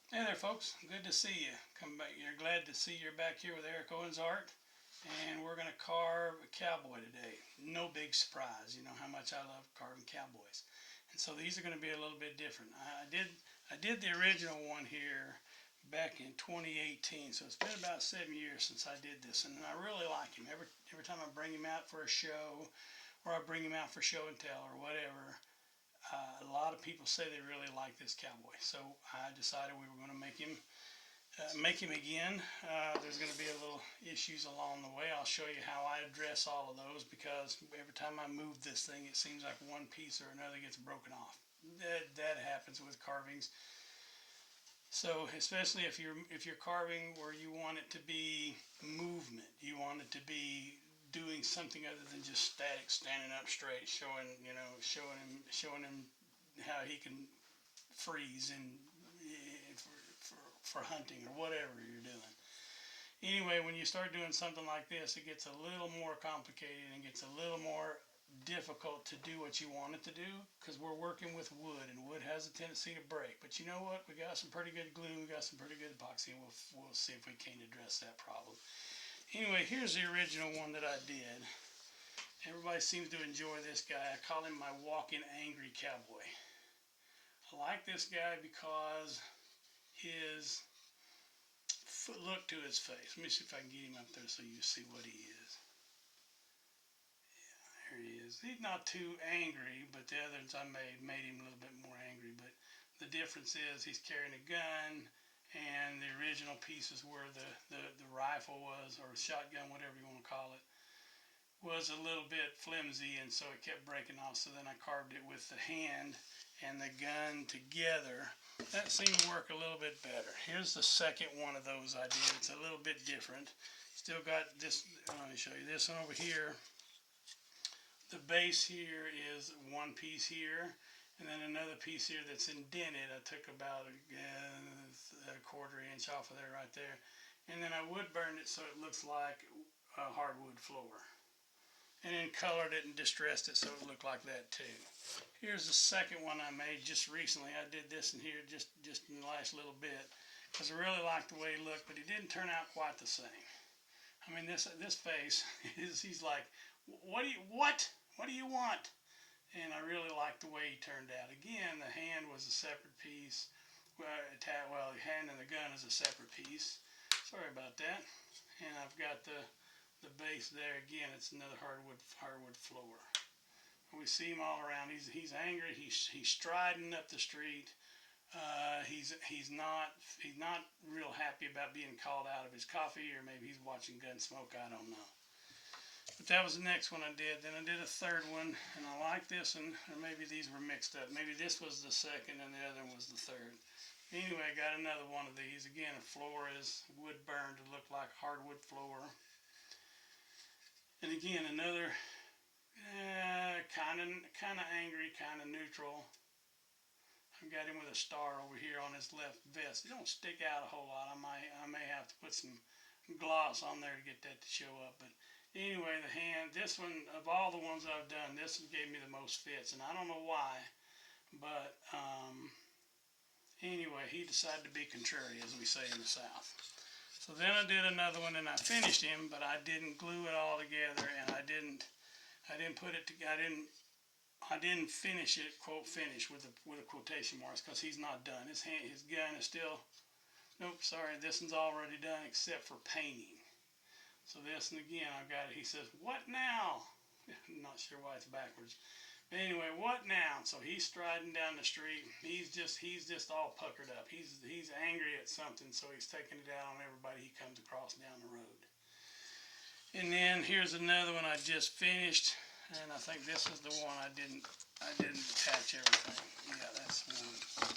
Hey there, folks. Good to see you. Come back. You're glad to see you're back here with Eric Owens Art, and we're gonna carve a cowboy today. No big surprise. You know how much I love carving cowboys, and so these are gonna be a little bit different. I did the original one here back in 2018, so it's been about 7 years since I did this, and I really like him. Every time I bring him out for a show, or I bring him out for show and tell, or whatever, a lot of people say they really like this cowboy, so I decided we were going to make him again. There's going to be a little issues along the way. I'll show you how I address all of those because every time I move this thing, it seems like one piece or another gets broken off. That happens with carvings. So especially if you're carving where you want it to be movement, you want it to be doing something other than just static, standing up straight, showing him how he can freeze and for hunting or whatever you're doing. Anyway, when you start doing something like this, it gets a little more complicated and gets a little more difficult to do what you want it to do because we're working with wood and wood has a tendency to break. But you know what? We got some pretty good glue, we got some pretty good epoxy, and we'll see if we can't address that problem. Anyway, here's the original one that I did. Everybody seems to enjoy this guy. I call him my walking angry cowboy. I like this guy because his look to his face. Let me see if I can get him up there so you see what he is. There he is. He's not too angry, but the others I made him a little bit more angry. But the difference is he's carrying a gun, and the original pieces where the rifle was, or shotgun, whatever you want to call it, was a little bit flimsy, and so it kept breaking off. So then I carved it with the hand and the gun together. That seemed to work a little bit better. Here's the second one of those I did. It's a little bit different. Still got this. Let me show you this one over here. The base here is one piece here, and then another piece here that's indented. I took about a quarter inch off of there right there, and then I wood burned it so it looks like a hardwood floor, and then colored it and distressed it so it looked like that too. Here's the second one I made just recently. I did this in here just in the last little bit because I really liked the way he looked, but he didn't turn out quite the same. I mean, this face he's like, what do you want? And I really liked the way he turned out. Again, the hand was a separate piece. Well, the hand and the gun is a separate piece. Sorry about that. And I've got the base there. Again, it's another hardwood floor. We see him all around. He's angry. He's striding up the street. He's not real happy about being called out of his coffee, or maybe he's watching Gunsmoke. I don't know. But that was the next one I did. Then I did a third one, and I like this one, or maybe these were mixed up. Maybe this was the second and the other one was the third. Anyway, I got another one of these. Again, the floor is wood burned to look like hardwood floor. And again, another kind of angry, kind of neutral. I've got him with a star over here on his left vest. It don't stick out a whole lot. I may have to put some gloss on there to get that to show up. But anyway, the hand, this one, of all the ones I've done, this one gave me the most fits, and I don't know why, but anyway, he decided to be contrary, as we say in the South. So then I did another one, and I finished him, but I didn't glue it all together, and I didn't put it together. I didn't finish it, quote finish, with a quotation marks, because he's not done. His gun is still, nope, sorry, this one's already done except for painting. So this, and again, I've got it. He says, "What now?" I'm not sure why it's backwards. But anyway, what now? So he's striding down the street. He's just all puckered up. He's angry at something, so he's taking it out on everybody he comes across down the road. And then here's another one I just finished, and I think this is the one I didn't attach everything. Yeah, that's one.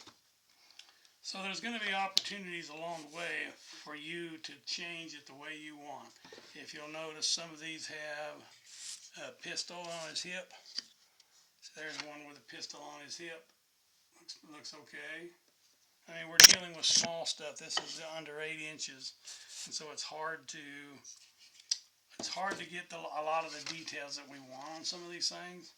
So there's going to be opportunities along the way for you to change it the way you want. If you'll notice, some of these have a pistol on his hip. So there's one with a pistol on his hip. Looks okay. I mean, we're dealing with small stuff. This is under 8 inches, and so it's hard to get a lot of the details that we want on some of these things.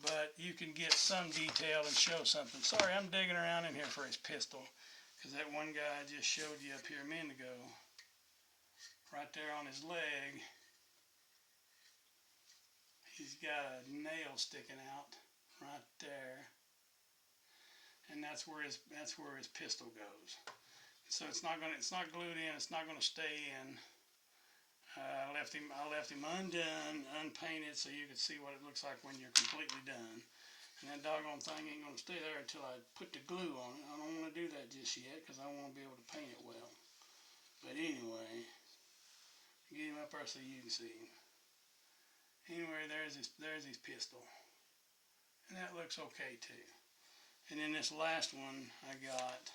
But you can get some detail and show something. Sorry, I'm digging around in here for his pistol. because that one guy I just showed you up here a minute ago, right there on his leg, he's got a nail sticking out right there, and that's where his pistol goes. So it's not glued in. It's not gonna stay in. I left him undone, unpainted, so you can see what it looks like when you're completely done. And that doggone thing ain't gonna stay there until I put the glue on it. I don't want to do that just yet because I want to be able to paint it well. But anyway, get him up there so you can see him. Anyway, there's his pistol, and that looks okay too. And then this last one I got,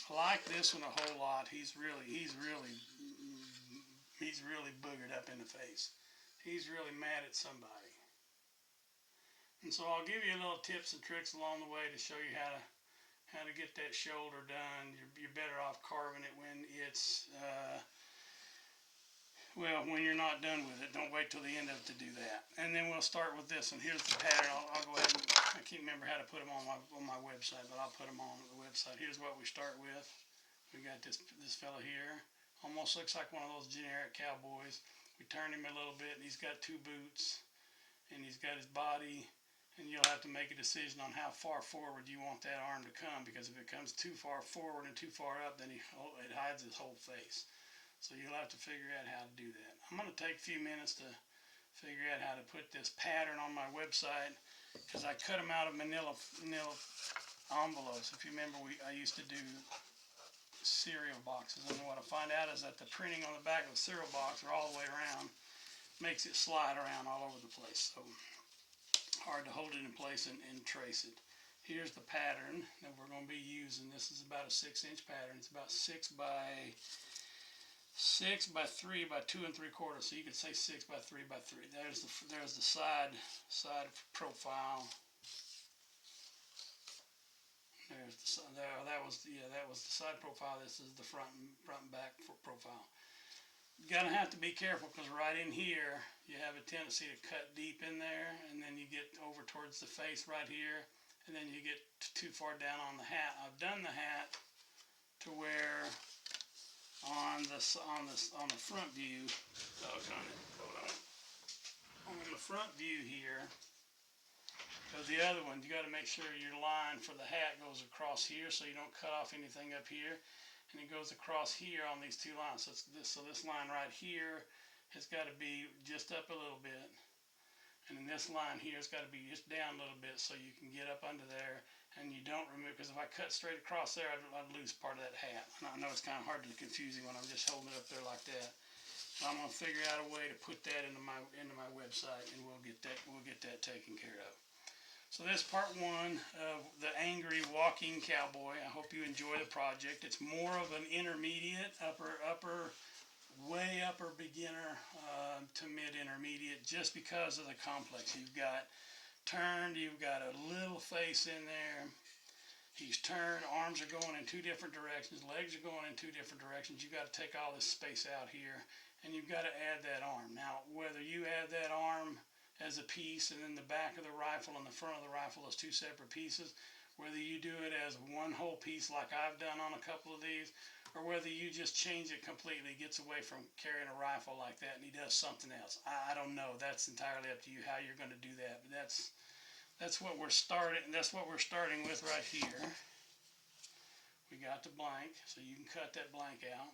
I like this one a whole lot. He's really boogered up in the face. He's really mad at somebody. And so I'll give you a little tips and tricks along the way to show you how to get that shoulder done. You're better off carving it when it's when you're not done with it. Don't wait till the end of it to do that. And then we'll start with this one. Here's the pattern. I'll go ahead and, I can't remember how to put them on my website, but I'll put them on the website. Here's what we start with. We got this fella here. Almost looks like one of those generic cowboys. We turn him a little bit, and he's got two boots, and he's got his body. And you'll have to make a decision on how far forward you want that arm to come, because if it comes too far forward and too far up, then it hides his whole face. So you'll have to figure out how to do that. I'm going to take a few minutes to figure out how to put this pattern on my website, because I cut them out of manila envelopes. If you remember, I used to do cereal boxes, and what I find out is that the printing on the back of the cereal box or all the way around makes it slide around all over the place. So hard to hold it in place and trace it. Here's the pattern that we're going to be using. This is about a 6-inch pattern. It's about 6 by 3 by 2 3/4. So you could say 6 by 3 by 3. There's the side profile. There's the that was the side profile. This is the front and back profile. You're gonna have to be careful, because right in here you have a tendency to cut deep in there, and then you get over towards the face right here, and then you get too far down on the hat. I've done the hat to where on the front view, on the front view here, because the other one, you got to make sure your line for the hat goes across here, so you don't cut off anything up here. And it goes across here on these two lines. So this line right here has got to be just up a little bit, and then this line here has got to be just down a little bit, so you can get up under there and you don't remove. Because if I cut straight across there, I'd lose part of that hat. And I know it's kind of hard to confuse when I'm just holding it up there like that. So I'm gonna figure out a way to put that into my website, and we'll get that taken care of. So this part one of the Angry Walking Cowboy. I hope you enjoy the project. It's more of an intermediate, way upper beginner to mid-intermediate, just because of the complex. You've got turned, you've got a little face in there. He's turned, arms are going in 2 different directions, legs are going in 2 different directions. You've got to take all this space out here, and you've got to add that arm. Now, whether you add that arm as a piece, and then the back of the rifle and the front of the rifle as 2 separate pieces, whether you do it as one whole piece like I've done on a couple of these, or whether you just change it completely, gets away from carrying a rifle like that and he does something else. I don't know. That's entirely up to you how you're going to do that. But that's what we're starting. That's what we're starting with right here. We got the blank, so you can cut that blank out.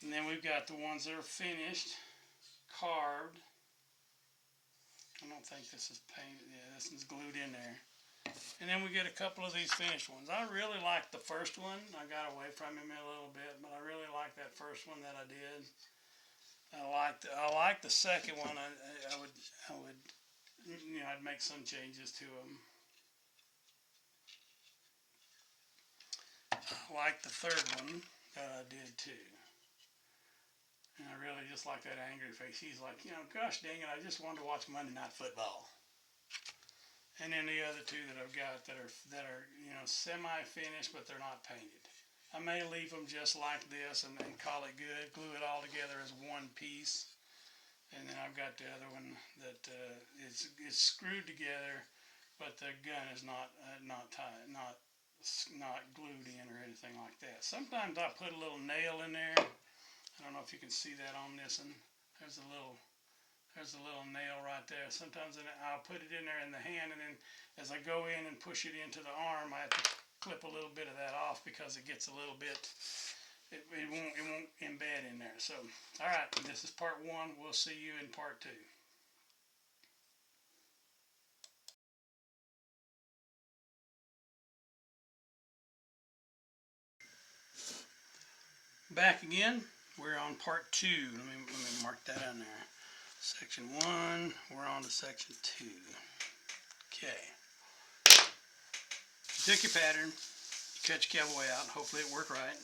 And then we've got the ones that are finished, carved. I don't think this is painted. Yeah, this is glued in there. And then we get a couple of these finished ones. I really like the first one. I got away from him a little bit, but I really like that first one that I did. I like the second one. I would, I'd make some changes to them. I like the third one that I did too. And I really just like that angry face. He's like, gosh dang it, I just wanted to watch Monday Night Football. And then the other 2 that I've got that are semi-finished, but they're not painted. I may leave them just like this and call it good, glue it all together as one piece. And then I've got the other one that it's screwed together but the gun is not tied, not glued in or anything like that. Sometimes I put a little nail in there. I don't know if you can see that on this one. There's a little there's a little nail right there. Sometimes I'll put it in there in the hand, and then as I go in and push it into the arm, I have to clip a little bit of that off because it gets a little bit, it won't embed in there. So, all right, this is part one. We'll see you in part two. Back again. We're on part two. Let me mark that on there. Section one. We're on to section two. Okay. You took your pattern. You cut your cowboy out. Hopefully it worked right.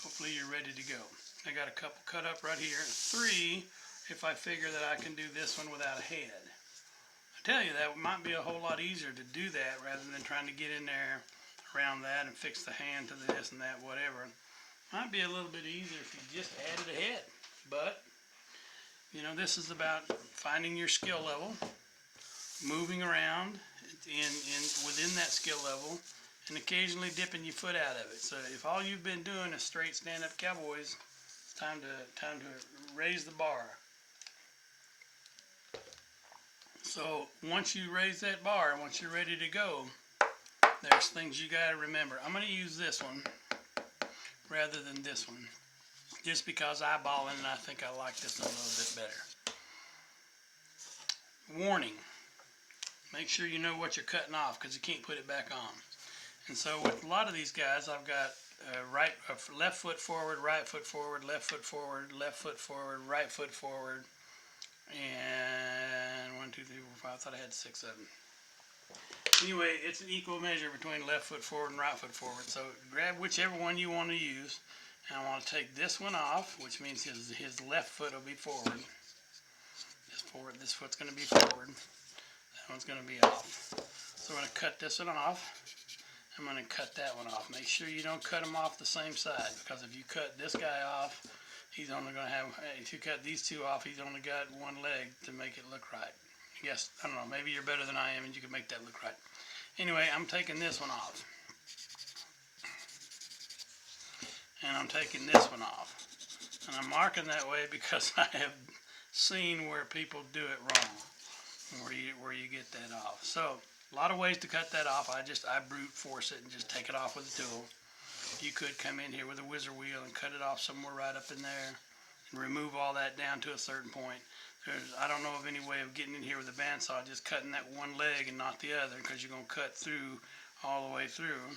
Hopefully you're ready to go. I got a couple cut up right here. 3 if I figure that I can do this one without a head. I tell you, that might be a whole lot easier to do that rather than trying to get in there around that and fix the hand to this and that, whatever. Might be a little bit easier if you just added a head. But, you know, this is about finding your skill level, moving around within that skill level, and occasionally dipping your foot out of it. So if all you've been doing is straight stand-up cowboys, it's time to raise the bar. So once you raise that bar, once you're ready to go, there's things you got to remember. I'm going to use this one rather than this one, just because eyeballing, and I think I like this one a little bit better. Warning: make sure you know what you're cutting off, because you can't put it back on. And so with a lot of these guys, I've got left foot forward, right foot forward, left foot forward, left foot forward, right foot forward, and 1, 2, 3, 4, 5. I thought I had 6 of them. Anyway, it's an equal measure between left foot forward and right foot forward. So grab whichever one you want to use. And I want to take this one off, which means his left foot will be forward. This foot's going to be forward. That one's going to be off. So I'm going to cut this one off. I'm going to cut that one off. Make sure you don't cut them off the same side, because if you cut this guy off, he's only going to have, if you cut these two off, he's only got one leg to make it look right. I guess, I don't know, maybe you're better than I am and you can make that look right. Anyway, I'm taking this one off. And I'm taking this one off. And I'm marking that way because I have seen where people do it wrong, where you get that off. So, a lot of ways to cut that off. I brute force it and just take it off with a tool. You could come in here with a whizzer wheel and cut it off somewhere right up in there and remove all that down to a certain point. I don't know of any way of getting in here with a bandsaw, just cutting that one leg and not the other, because you're going to cut through all the way through.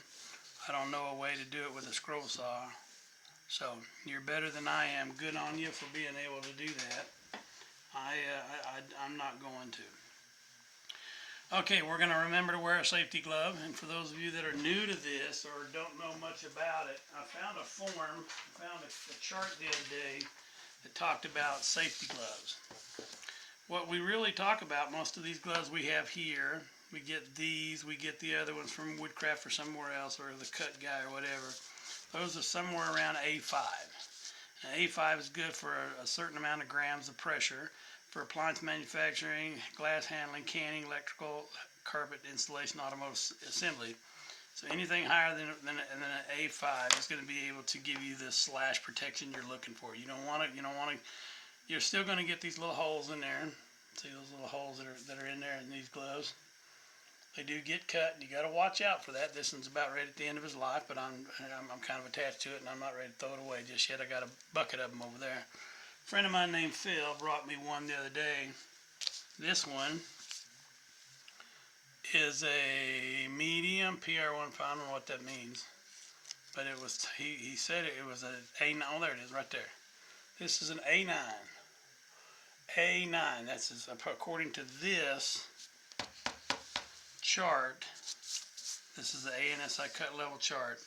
I don't know a way to do it with a scroll saw. So, you're better than I am. Good on you for being able to do that. I'm not going to. Okay, we're going to remember to wear a safety glove, and for those of you that are new to this or don't know much about it, I found a chart the other day that talked about safety gloves. What we really talk about, most of these gloves we have here, we get these, we get the other ones from Woodcraft or somewhere else, or the Cut Guy or whatever. Those are somewhere around A5. Now, A5 is good for a certain amount of grams of pressure for appliance manufacturing, glass handling, canning, electrical, carpet installation, automotive assembly. So anything higher than an A5 is going to be able to give you the slash protection you're looking for. You don't want to. You're still going to get these little holes in there. See those little holes that are in there in these gloves? They do get cut. You got to watch out for that. This one's about ready at the end of his life, but I'm kind of attached to it, and I'm not ready to throw it away just yet. I got a bucket of them over there. A friend of mine named Phil brought me one the other day. This one is a medium PR1. I don't know what that means, but it was. He said it was an A9. Oh, there it is, right there. This is an A9. A9. That's according to this chart. This is the ANSI cut level chart.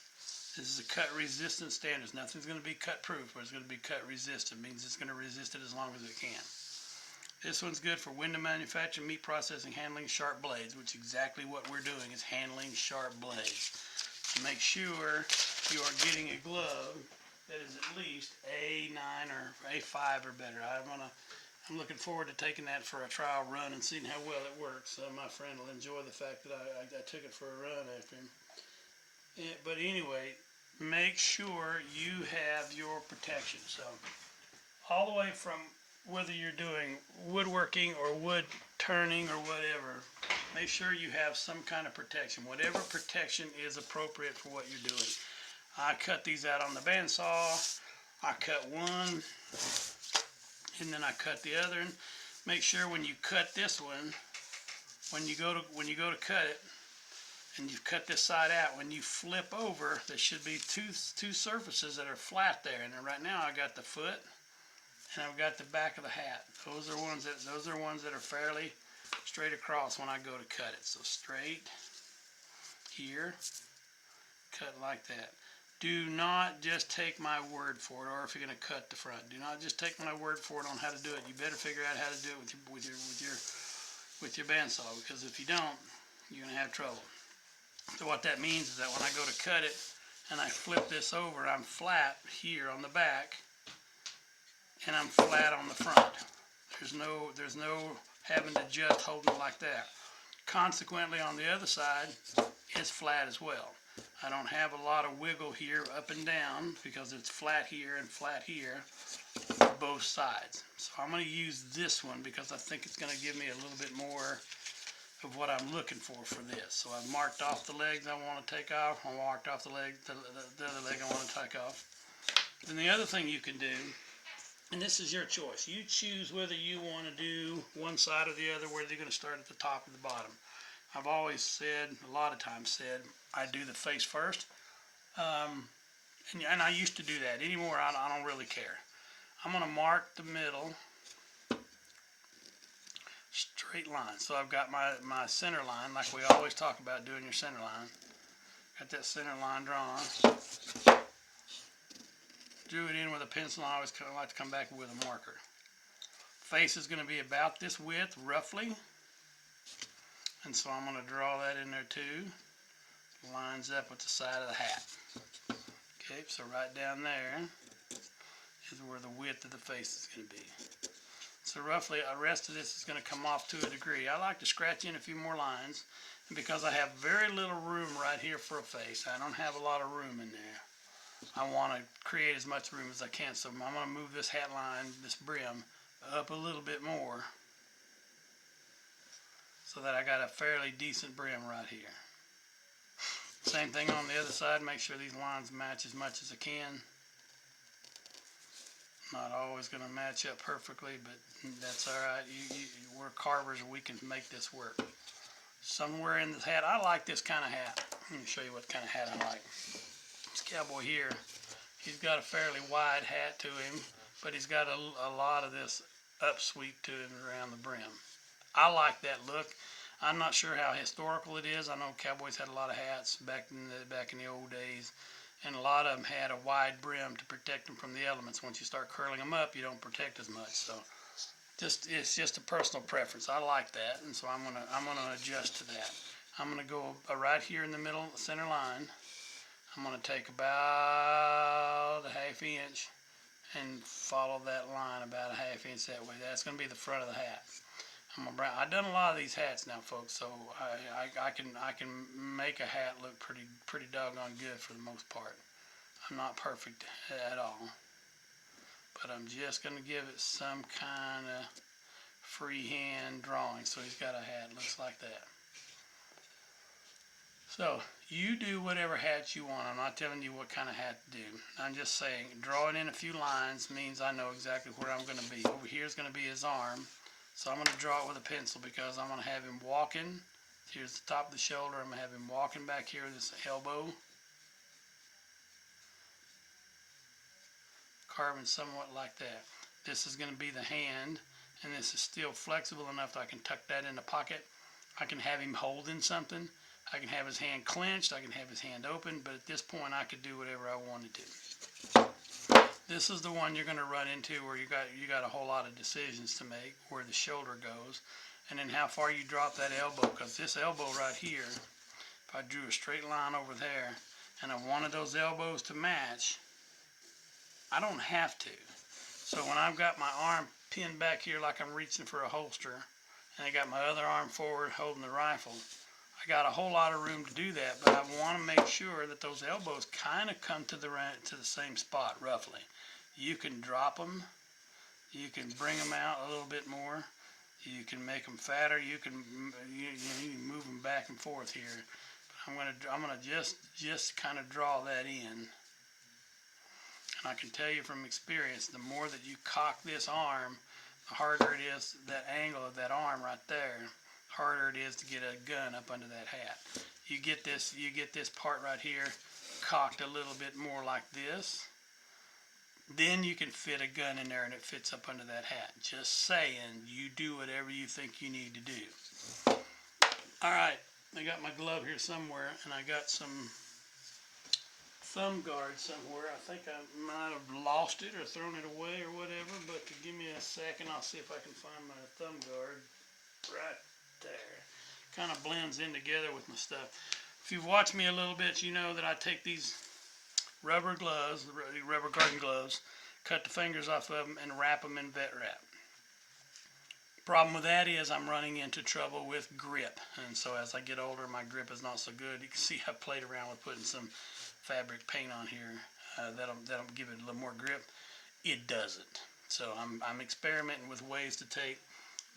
This is a cut resistant standards. Nothing's going to be cut proof, but it's going to be cut resistant. It means it's going to resist it as long as it can. This one's good for window manufacturing, meat processing, handling sharp blades, which is exactly what we're doing, is handling sharp blades. So make sure you are getting a glove that is at least A9 or A5 or better. I'm I'm looking forward to taking that for a trial run and seeing how well it works. My friend will enjoy the fact that I took it for a run after him. But anyway, make sure you have your protection. So all the way from whether you're doing woodworking or wood turning or whatever, make sure you have some kind of protection. Whatever protection is appropriate for what you're doing. I cut these out on the bandsaw. I cut one, and then I cut the other. And make sure when you cut this one, when you go to cut it, and you've cut this side out, when you flip over, there should be two surfaces that are flat there. And right now I got the foot and I've got the back of the hat. Those are ones that are fairly straight across when I go to cut it. So straight here, cut like that. Do not just take my word for it, or if you're going to cut the front, do not just take my word for it on how to do it. You better figure out how to do it with your bandsaw, because if you don't, you're going to have trouble. So what that means is that when I go to cut it and I flip this over, I'm flat here on the back and I'm flat on the front. There's no having to just hold it like that. Consequently, on the other side, it's flat as well. I don't have a lot of wiggle here up and down because it's flat here and flat here, both sides. So I'm going to use this one because I think it's going to give me a little bit more of what I'm looking for this. So I've marked off the legs I want to take off. I marked off the leg, the other leg I want to take off. Then the other thing you can do, and this is your choice, you choose whether you want to do one side or the other, whether you're going to start at the top or the bottom. I've always said, a lot of times said, I do the face first. And I used to do that. Anymore, I don't really care. I'm going to mark the middle straight line. So I've got my center line, like we always talk about doing your center line. Got that center line drawn. Drew it in with a pencil. I always like to come back with a marker. Face is going to be about this width, roughly. And so I'm going to draw that in there too. Lines up with the side of the hat. Okay, so right down there is where the width of the face is going to be. So roughly, the rest of this is going to come off to a degree. I like to scratch in a few more lines, and because I have very little room right here for a face, I don't have a lot of room in there. I want to create as much room as I can, so I'm going to move this hat line, this brim, up a little bit more, so that I got a fairly decent brim right here. Same thing on the other side. Make sure these lines match as much as I can. Not always going to match up perfectly, but that's alright. We're carvers and we can make this work. Somewhere in this hat, I like this kind of hat. Let me show you what kind of hat I like. This cowboy here, he's got a fairly wide hat to him, but he's got a lot of this upsweep to him around the brim. I like that look. I'm not sure how historical it is. I know cowboys had a lot of hats back in the old days. And a lot of them had a wide brim to protect them from the elements. Once you start curling them up, you don't protect as much. So, it's just a personal preference. I like that, and so I'm gonna adjust to that. I'm gonna go right here in the middle, center line. I'm gonna take about a ½ inch and follow that line about a ½ inch that way. That's gonna be the front of the hat. I've done a lot of these hats now, folks, so I can make a hat look pretty doggone good for the most part. I'm not perfect at all, but I'm just going to give it some kind of freehand drawing. So he's got a hat looks like that. So you do whatever hat you want. I'm not telling you what kind of hat to do. I'm just saying drawing in a few lines means I know exactly where I'm going to be. Over here is going to be his arm. So I'm going to draw it with a pencil because I'm going to have him walking. Here's the top of the shoulder. I'm going to have him walking back here with this elbow. Carving somewhat like that. This is going to be the hand, and this is still flexible enough that I can tuck that in the pocket. I can have him holding something. I can have his hand clenched. I can have his hand open, but at this point I could do whatever I wanted to. This is the one you're going to run into where you got a whole lot of decisions to make, where the shoulder goes, and then how far you drop that elbow. Because this elbow right here, if I drew a straight line over there, and I wanted those elbows to match, I don't have to. So when I've got my arm pinned back here like I'm reaching for a holster, and I got my other arm forward holding the rifle. I got a whole lot of room to do that, but I want to make sure that those elbows kind of come to the same spot roughly. You can drop them, you can bring them out a little bit more, you can make them fatter, you can move them back and forth here. I'm gonna just kind of draw that in. And I can tell you from experience, the more that you cock this arm, the harder it is, that angle of that arm right there, harder it is to get a gun up under that hat. You get this part right here cocked a little bit more like this, then you can fit a gun in there and it fits up under that hat. Just saying, you do whatever you think you need to do. Alright, I got my glove here somewhere, and I got some thumb guard somewhere. I think I might have lost it or thrown it away or whatever, but give me a second, I'll see if I can find my thumb guard right there. Kind of blends in together with my stuff. If you've watched me a little bit, you know that I take these rubber gloves, rubber garden gloves, cut the fingers off of them and wrap them in vet wrap. Problem with that is I'm running into trouble with grip, and so as I get older my grip is not so good. You can see I played around with putting some fabric paint on here that'll give it a little more grip. It doesn't. So I'm experimenting with ways to take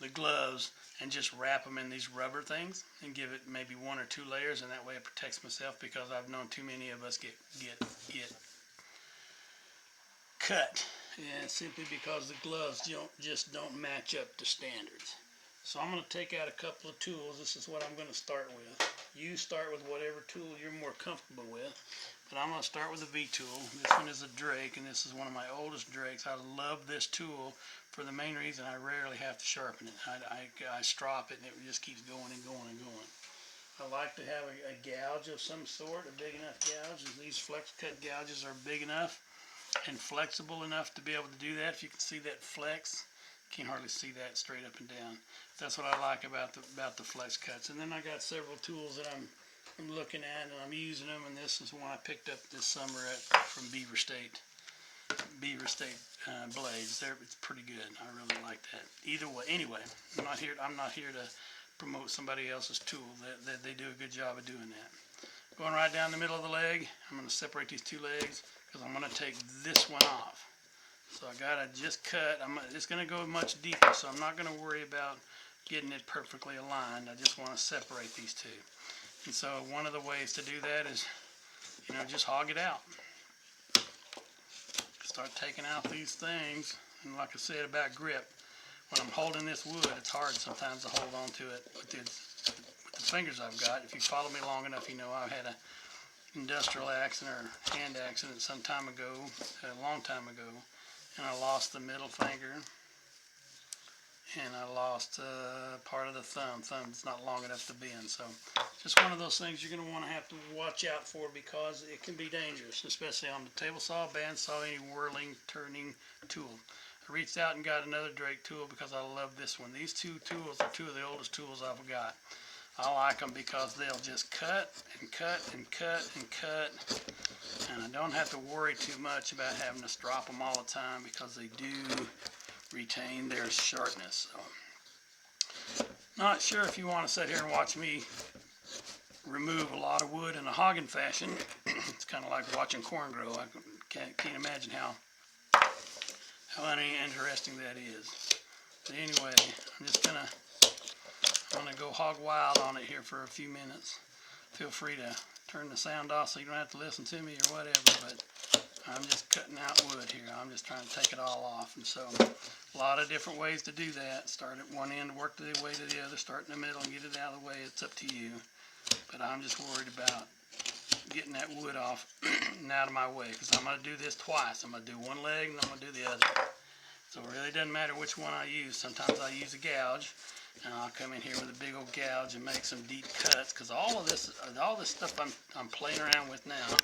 the gloves and just wrap them in these rubber things and give it maybe 1 or 2 layers, and that way it protects myself, because I've known too many of us get cut, and simply because the gloves just don't match up to standards. So I'm going to take out a couple of tools. This is what I'm going to start with. You start with whatever tool you're more comfortable with, but I'm going to start with a V-tool. This one is a Drake, and this is one of my oldest Drakes. I love this tool for the main reason I rarely have to sharpen it. I strop it and it just keeps going and going and going. I like to have a gouge of some sort, a big enough gouge. These flex cut gouges are big enough and flexible enough to be able to do that. If you can see that flex, you can't hardly see that straight up and down. That's what I like about the flex cuts. And then I got several tools that I'm looking at and I'm using them, and this is one I picked up this summer from Beaver State blades. It's pretty good. I really like that. Either way, anyway, I'm not here to promote somebody else's tool. They do a good job of doing that. Going right down the middle of the leg, I'm going to separate these 2 legs because I'm going to take this one off. So I gotta just cut. It's going to go much deeper, so I'm not going to worry about getting it perfectly aligned. I just want to separate these 2. And so one of the ways to do that is, just hog it out. Start taking out these things, and like I said about grip, when I'm holding this wood, it's hard sometimes to hold on to it with the fingers I've got. If you follow me long enough, you know I've had an industrial accident or hand accident some time ago, a long time ago, and I lost the middle finger, and I lost part of the thumb. Thumb's not long enough to bend, so just one of those things you're going to want to have to watch out for, because it can be dangerous, especially on the table saw, bandsaw, any whirling, turning tool. I reached out and got another Drake tool because I love this one. These 2 tools are 2 of the oldest tools I've got. I like them because they'll just cut and cut and cut and cut, and I don't have to worry too much about having to strop them all the time because they do retain their sharpness. So, not sure if you want to sit here and watch me remove a lot of wood in a hogging fashion. It's kind of like watching corn grow. I can't imagine how interesting that is. But anyway, I'm going to go hog wild on it here for a few minutes. Feel free to turn the sound off so you don't have to listen to me or whatever, but I'm just cutting out wood here. I'm just trying to take it all off. And so a lot of different ways to do that. Start at one end, work the way to the other, start in the middle and get it out of the way. It's up to you. But I'm just worried about getting that wood off and out of my way, because I'm going to do this twice. I'm going to do one leg and I'm going to do the other. So it really doesn't matter which one I use. Sometimes I use a gouge, and I'll come in here with a big old gouge and make some deep cuts, because all this stuff I'm playing around with now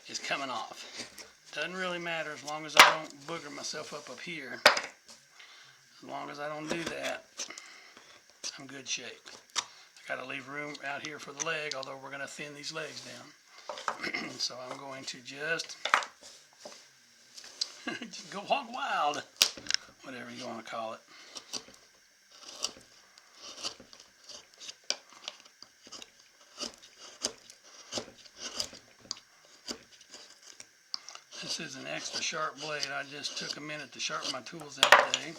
is coming off. Doesn't really matter as long as I don't booger myself up here. As long as I don't do that, I'm good shape. I got to leave room out here for the leg, although we're going to thin these legs down. So I'm going to just go hog wild. whatever you want to call it. This is an extra sharp blade. I just took a minute to sharpen my tools the other day,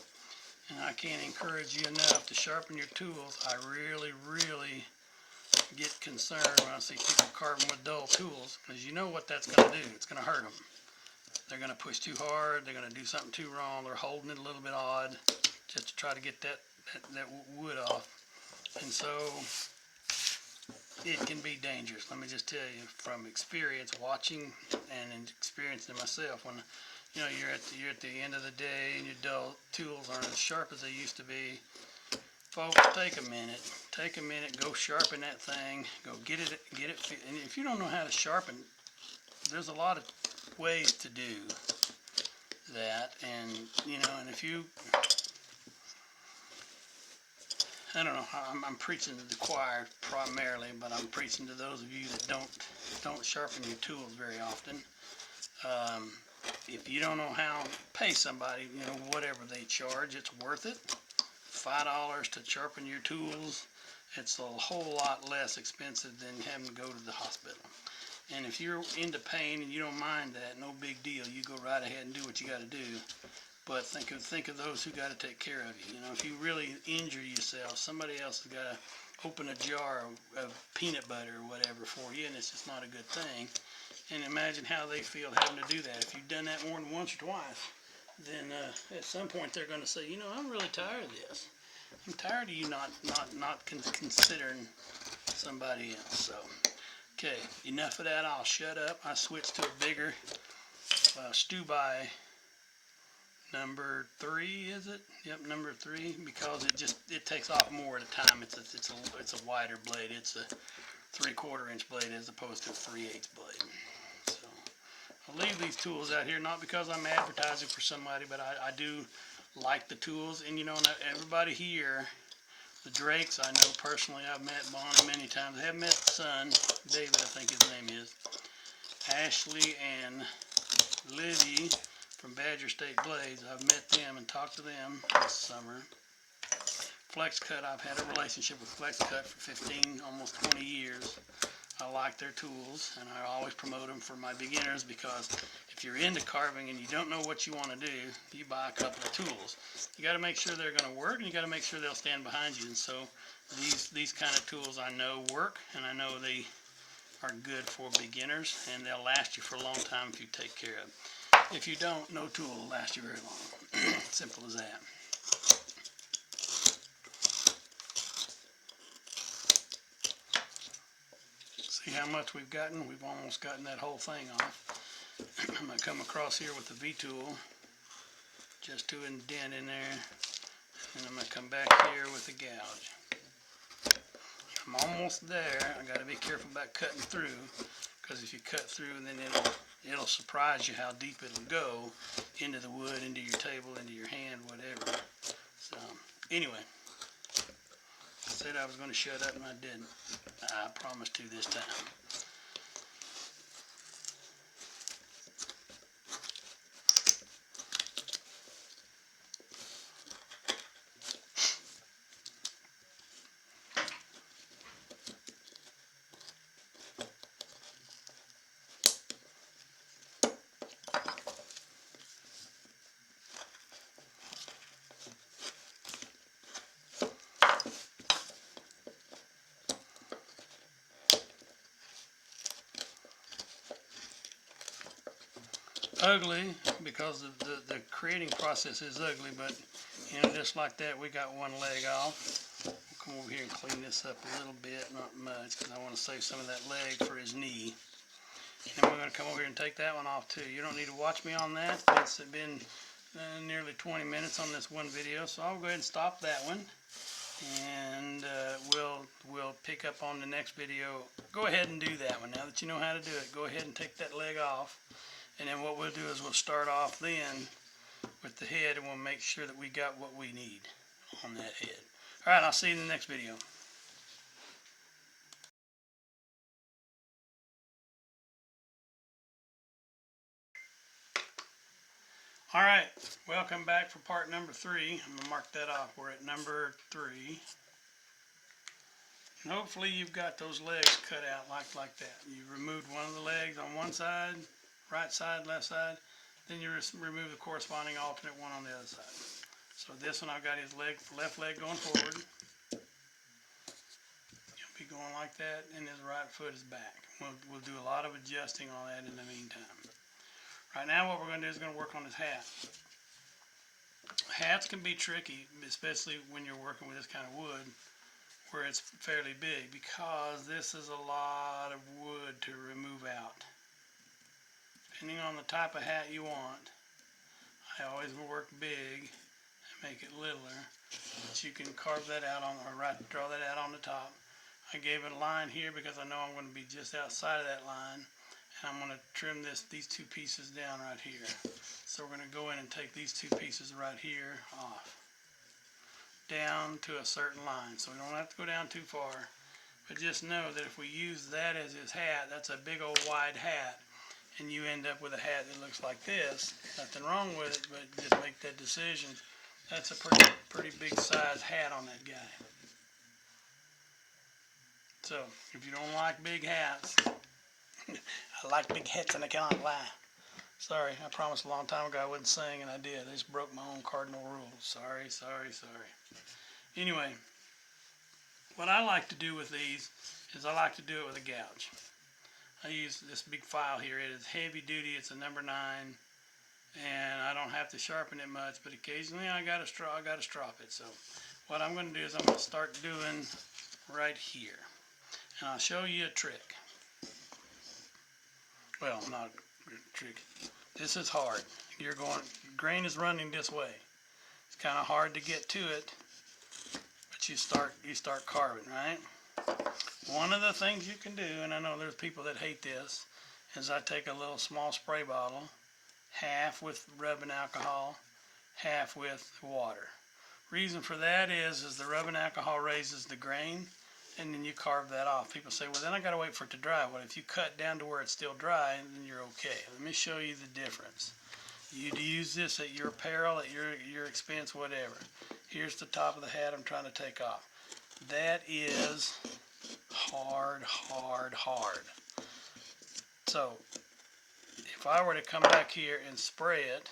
and I can't encourage you enough to sharpen your tools. I really get concerned when I see people carving with dull tools, because you know what that's going to do. It's going to hurt them. They're going to push too hard. They're going to do something too wrong. They're holding it a little bit odd just to try to get that wood off. And so it can be dangerous. Let me just tell you from experience, watching and experiencing it myself. When you're at the end of the day and your dull tools aren't as sharp as they used to be. Folks, take a minute, go sharpen that thing, go get it. And if you don't know how to sharpen, there's a lot of ways to do that. And and if you, I don't know, I'm preaching to the choir primarily, but I'm preaching to those of you that don't sharpen your tools very often. If you don't know how, pay somebody, whatever they charge, it's worth it. $5 to sharpen your tools. It's a whole lot less expensive than having to go to the hospital. And if you're into pain and you don't mind that, no big deal. You go right ahead and do what you got to do. But think of those who got to take care of you. If you really injure yourself, somebody else has got to open a jar of peanut butter or whatever for you, and it's just not a good thing. And imagine how they feel having to do that. If you've done that more than once or twice, then at some point they're going to say, I'm really tired of this. I'm tired of you not considering somebody else. So, okay, enough of that. I'll shut up. I switched to a bigger stew by number 3, is it? Yep, number 3, because it takes off more at a time. It's a wider blade. It's a 3/4 inch blade as opposed to a 3/8 blade. So I'll leave these tools out here, not because I'm advertising for somebody, but I do like the tools. And everybody here, the Drakes, I know personally. I've met Bonnie many times. I have met the son, David, I think his name is. Ashley and Livy from Badger State Blades. I've met them and talked to them this summer. Flex Cut, I've had a relationship with Flex Cut for 15, almost 20 years. I like their tools, and I always promote them for my beginners, because if you're into carving and you don't know what you want to do, you buy a couple of tools. You got to make sure they're going to work, and you got to make sure they'll stand behind you. And so these kind of tools I know work, and I know they are good for beginners, and they'll last you for a long time if you take care of them. If you don't, no tool will last you very long. Simple as that. See how much we've gotten? We've almost gotten that whole thing off. I'm going to come across here with the V-tool just to indent in there, and I'm going to come back here with the gouge. I'm almost there. I got to be careful about cutting through, because if you cut through, then it'll surprise you how deep it'll go into the wood, into your table, into your hand, whatever. So anyway, I said I was going to shut up and I didn't. I promised to this time. Ugly, because the creating process is ugly, but just like that, we got one leg off. We'll come over here and clean this up a little bit, not much, because I want to save some of that leg for his knee. And we're going to come over here and take that one off too. You don't need to watch me on that. It's been nearly 20 minutes on this one video, so I'll go ahead and stop that one, and we'll pick up on the next video. Go ahead and do that one. Now that you know how to do it, go ahead and take that leg off. And then what we'll do is we'll start off then with the head, and we'll make sure that we got what we need on that head. Alright, I'll see you in the next video. Alright, welcome back for part number 3. I'm going to mark that off. We're at number 3. And hopefully you've got those legs cut out like that. You removed one of the legs on one side, right side, left side. Then you remove the corresponding alternate one on the other side. So this one I've got his left leg going forward. He'll be going like that, and his right foot is back. We'll do a lot of adjusting on that in the meantime. Right now what we're going to do is going to work on his hat. Hats can be tricky, especially when you're working with this kind of wood where it's fairly big, because this is a lot of wood to remove out. Depending on the type of hat you want, I always work big and make it littler, but you can carve that out on, or draw that out on the top. I gave it a line here because I know I'm going to be just outside of that line, and I'm going to trim these two pieces down right here. So we're going to go in and take these two pieces right here off, down to a certain line, so we don't have to go down too far. But just know that if we use that as his hat, that's a big old wide hat, and you end up with a hat that looks like this. Nothing wrong with it, but just make that decision. That's a pretty big size hat on that guy. So if you don't like big hats, I like big hats and I cannot lie. Sorry, I promised a long time ago I wouldn't sing, and I did. I just broke my own cardinal rule. Sorry. Anyway, what I like to do with these is I like to do it with a gouge. I use this big file here. It is heavy duty. It's a number 9, and I don't have to sharpen it much, but occasionally I gotta strop it. So what I'm going to do is I'm going to start doing right here, and I'll show you a trick. Well, not a trick. This is hard. Grain is running this way. It's kind of hard to get to it, but you start carving, right? One of the things you can do, and I know there's people that hate this, is I take a little small spray bottle, half with rubbing alcohol, half with water. Reason for that is the rubbing alcohol raises the grain, and then you carve that off. People say, well, then I gotta wait for it to dry. Well, if you cut down to where it's still dry, then you're okay. Let me show you the difference. You'd use this at your peril, at your expense, whatever. Here's the top of the hat I'm trying to take off. That is hard. So if I were to come back here and spray it,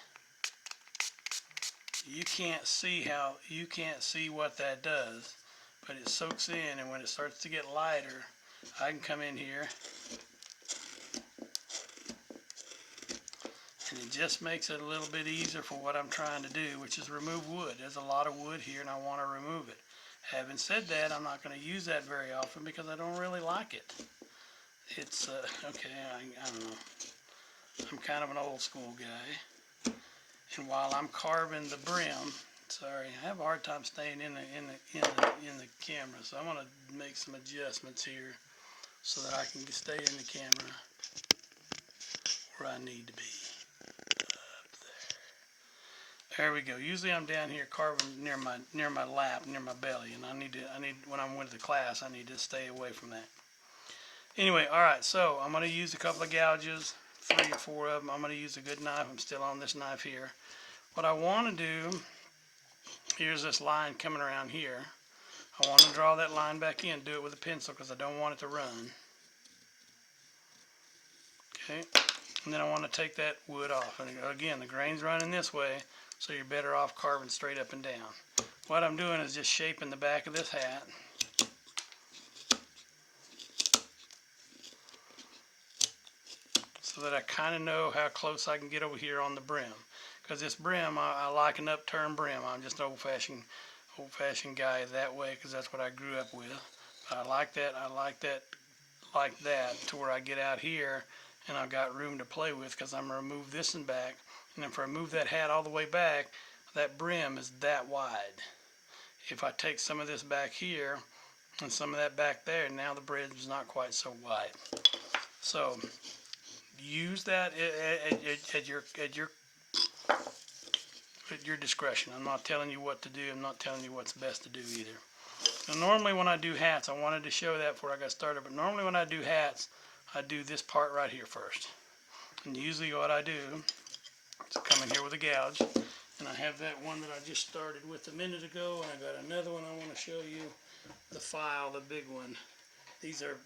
you can't see what that does, but it soaks in, and when it starts to get lighter, I can come in here and it just makes it a little bit easier for what I'm trying to do, which is remove wood. There's a lot of wood here and I want to remove it. Having said that, I'm not going to use that very often because I don't really like it. It's okay, I don't know. I'm kind of an old school guy, and while I'm carving the brim, sorry, I have a hard time staying in the camera, so I'm going to make some adjustments here so that I can stay in the camera where I need to be. There we go. Usually I'm down here carving near my lap, near my belly, and I need when I'm with the class, I need to stay away from that. Anyway, all right. So I'm going to use a couple of gouges, 3 or 4 of them. I'm going to use a good knife. I'm still on this knife here. What I want to do, here's this line coming around here. I want to draw that line back in. Do it with a pencil because I don't want it to run. Okay. And then I want to take that wood off. And again, the grain's running this way, so you're better off carving straight up and down. What I'm doing is just shaping the back of this hat. So that I kind of know how close I can get over here on the brim. Because this brim, I like an upturned brim. I'm just an old-fashioned guy that way because that's what I grew up with. But I like that like that to where I get out here and I've got room to play with because I'm going to remove this and back. And if I move that hat all the way back, that brim is that wide. If I take some of this back here and some of that back there, now the brim is not quite so wide. So use that at your discretion. I'm not telling you what to do. I'm not telling you what's best to do either. Now, normally when I do hats, I wanted to show that before I got started, but normally when I do hats, I do this part right here first. And usually what I do So come in here with a gouge, and I have that one that I just started with a minute ago, and I got another one I want to show you, the file, the big one. These are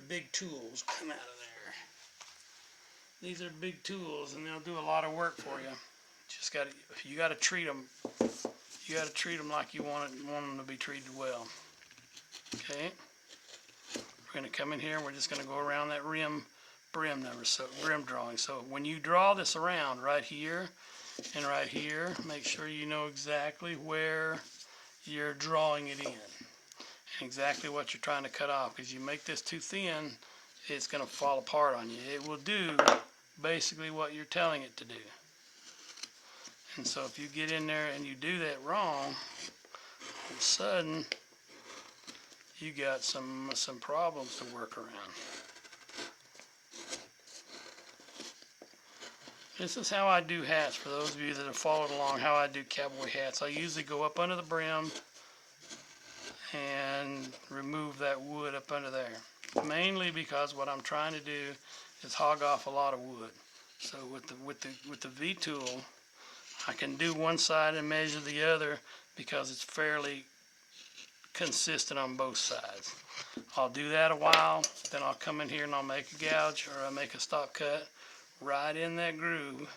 big tools. Come out of there. These are big tools, and they'll do a lot of work for you. You got to treat them. You got to treat them like you want them to be treated well. Okay. We're going to come in here and we're just going to go around that brim drawing. So when you draw this around right here and right here, make sure you know exactly where you're drawing it in and exactly what you're trying to cut off. Because you make this too thin, it's going to fall apart on you. It will do basically what you're telling it to do. And so if you get in there and you do that wrong, all of a sudden you got some problems to work around. This is how I do hats, for those of you that have followed along, how I do cowboy hats. I usually go up under the brim and remove that wood up under there. Mainly because what I'm trying to do is hog off a lot of wood. So with the V tool, I can do one side and measure the other because it's fairly consistent on both sides. I'll do that a while, then I'll come in here and I'll make a gouge, or I'll make a stop cut right in that groove.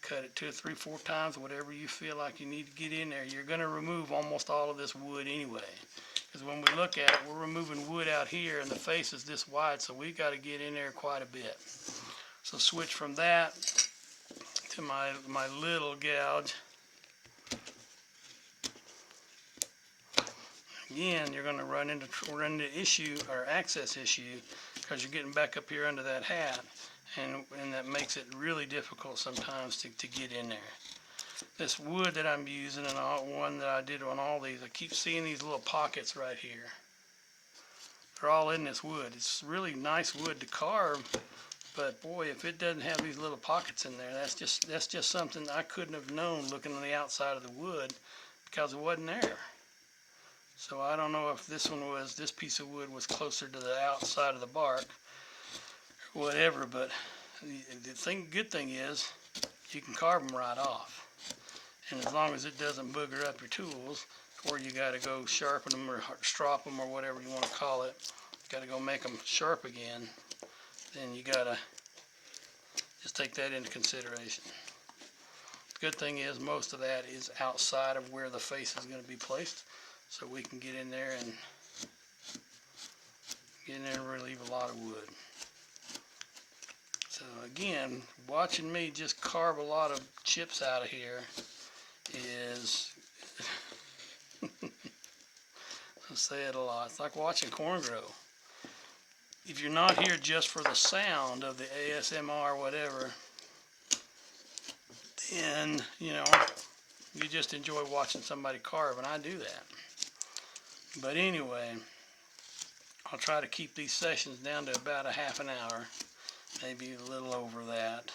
Cut it 2 or 3, 4 times, whatever you feel like you need to get in there. You're going to remove almost all of this wood anyway, because when we look at it, we're removing wood out here and the face is this wide, so we've got to get in there quite a bit. So switch from that to my little gouge. Again, you're going to run into issue or access issue because you're getting back up here under that hat, and that makes it really difficult sometimes to get in there. This wood that I'm using, and one that I did on all these, I keep seeing these little pockets right here. They're all in this wood. It's really nice wood to carve, but boy, if it doesn't have these little pockets in there, that's just something I couldn't have known looking on the outside of the wood, because it wasn't there. So I don't know if this piece of wood was closer to the outside of the bark or whatever, but the good thing is you can carve them right off. And as long as it doesn't booger up your tools, or you got to go sharpen them or strop them or whatever you want to call it, got to go make them sharp again, then you got to just take that into consideration. The good thing is most of that is outside of where the face is going to be placed. So we can get in there and relieve a lot of wood. So again, watching me just carve a lot of chips out of here is, I'll say it a lot, it's like watching corn grow. If you're not here just for the sound of the ASMR or whatever, then, you just enjoy watching somebody carve, and I do that. But anyway, I'll try to keep these sessions down to about a half an hour, maybe a little over that.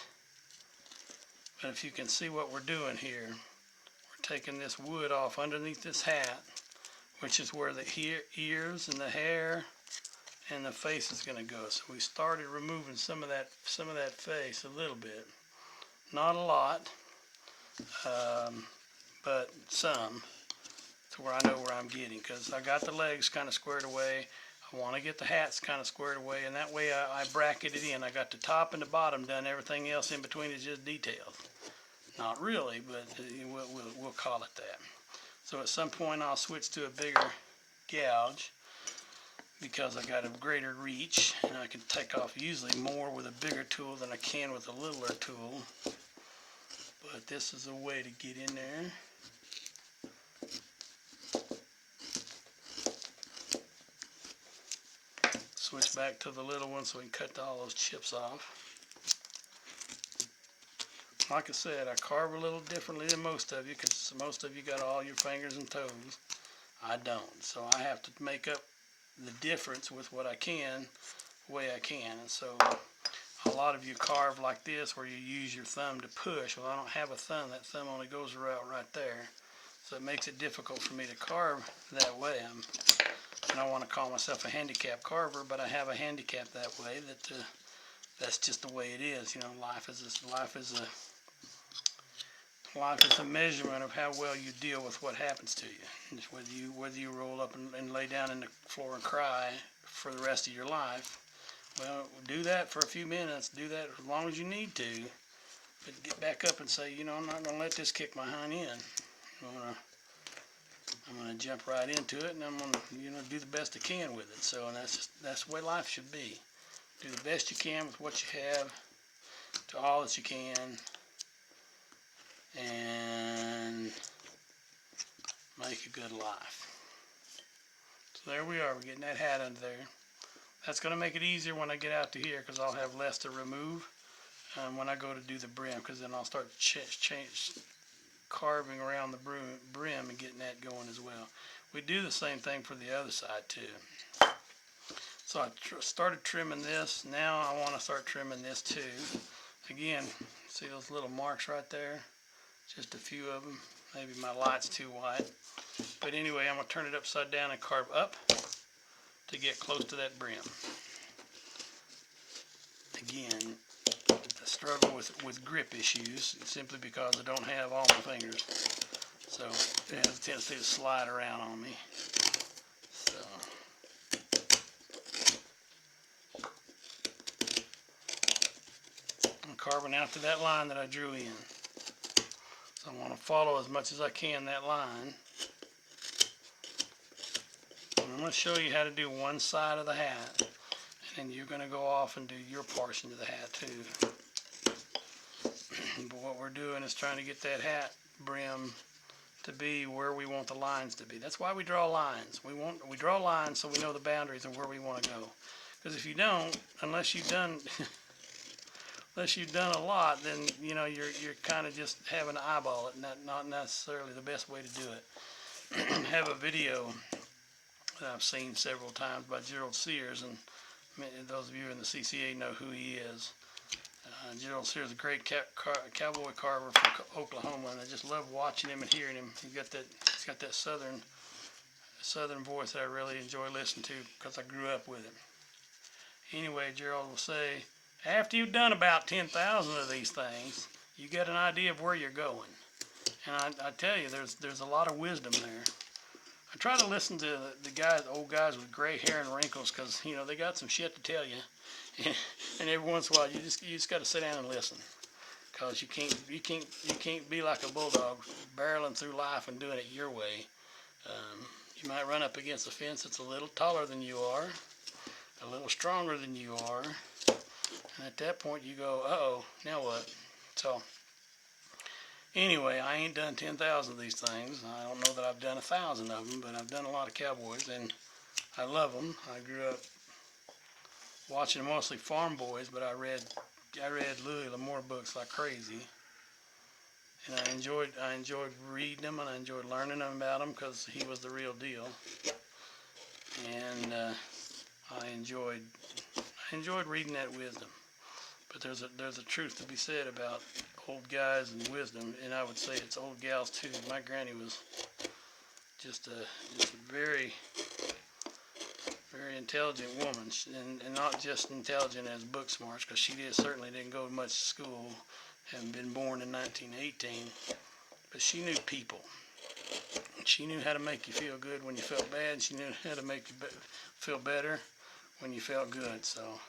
But if you can see what we're doing here, we're taking this wood off underneath this hat, which is where the ears and the hair and the face is going to go. So we started removing some of that face a little bit, not a lot, but some, to where I know where I'm getting, because I got the legs kind of squared away. I want to get the hats kind of squared away, and that way I bracket it in. I got the top and the bottom done. Everything else in between is just details. Not really, but we'll call it that. So at some point I'll switch to a bigger gouge, because I got a greater reach, and I can take off usually more with a bigger tool than I can with a littler tool. But this is a way to get in there. Switch back to the little one so we can cut all those chips off. Like I said, I carve a little differently than most of you, because most of you got all your fingers and toes. I don't. So I have to make up the difference with what I can, the way I can. And so a lot of you carve like this, where you use your thumb to push. Well, I don't have a thumb. That thumb only goes right there. So it makes it difficult for me to carve that way. I don't want to call myself a handicap carver, but I have a handicap that way, that that's just the way it is. You know, life is a measurement of how well you deal with what happens to you. Just whether you roll up and lay down in the floor and cry for the rest of your life. Well, do that for a few minutes. Do that as long as you need to. But get back up and say, you know, I'm not going to let this kick my hind end. I'm gonna jump right into it, and I'm gonna, you know, do the best I can with it. So, and that's the way life should be. Do the best you can with what you have, to all that you can, and make a good life. So there we are. We're getting that hat under there. That's gonna make it easier when I get out to here, because I'll have less to remove when I go to do the brim, because then I'll start carving around the brim and getting that going as well. We do the same thing for the other side too. So I started trimming this. Now I want to start trimming this too. Again, see those little marks right there? Just a few of them. Maybe my light's too wide. But anyway, I'm going to turn it upside down and carve up to get close to that brim. Again, I struggle with grip issues simply because I don't have all my fingers. So it has a tendency to slide around on me. So I'm carving out to that line that I drew in. So I want to follow as much as I can that line. And I'm going to show you how to do one side of the hat. And then you're going to go off and do your portion of the hat too. But what we're doing is trying to get that hat brim to be where we want the lines to be. That's why we draw lines. We draw lines so we know the boundaries of where we want to go. Because if you don't, unless you've done a lot, then you know you're kind of just having to eyeball it, and that's not necessarily the best way to do it. I have a video that I've seen several times by Gerald Sears, and those of you in the CCA know who he is. Gerald Sears is a great cowboy carver from Oklahoma, and I just love watching him and hearing him. He's got that southern voice that I really enjoy listening to because I grew up with him. Anyway, Gerald will say, after you've done about 10,000 of these things, you get an idea of where you're going. And I tell you, there's a lot of wisdom there. I try to listen to the old guys with gray hair and wrinkles, because you know they got some shit to tell you. And every once in a while, you just got to sit down and listen, because you can't be like a bulldog barreling through life and doing it your way. You might run up against a fence that's a little taller than you are, a little stronger than you are, and at that point you go, uh-oh, now what? So anyway, I ain't done 10,000 of these things. I don't know that I've done 1,000 of them, but I've done a lot of cowboys, and I love them. I grew up watching mostly farm boys, but I read Louis L'Amour books like crazy, and I enjoyed reading them, and I enjoyed learning about them because he was the real deal. And I enjoyed reading that wisdom. But there's a truth to be said about old guys and wisdom, and I would say it's old gals too. My granny was just a very, very intelligent woman, and not just intelligent as book smarts, because she certainly didn't go to much school, having been born in 1918, but she knew people. She knew how to make you feel good when you felt bad, and she knew how to make you feel better when you felt good. So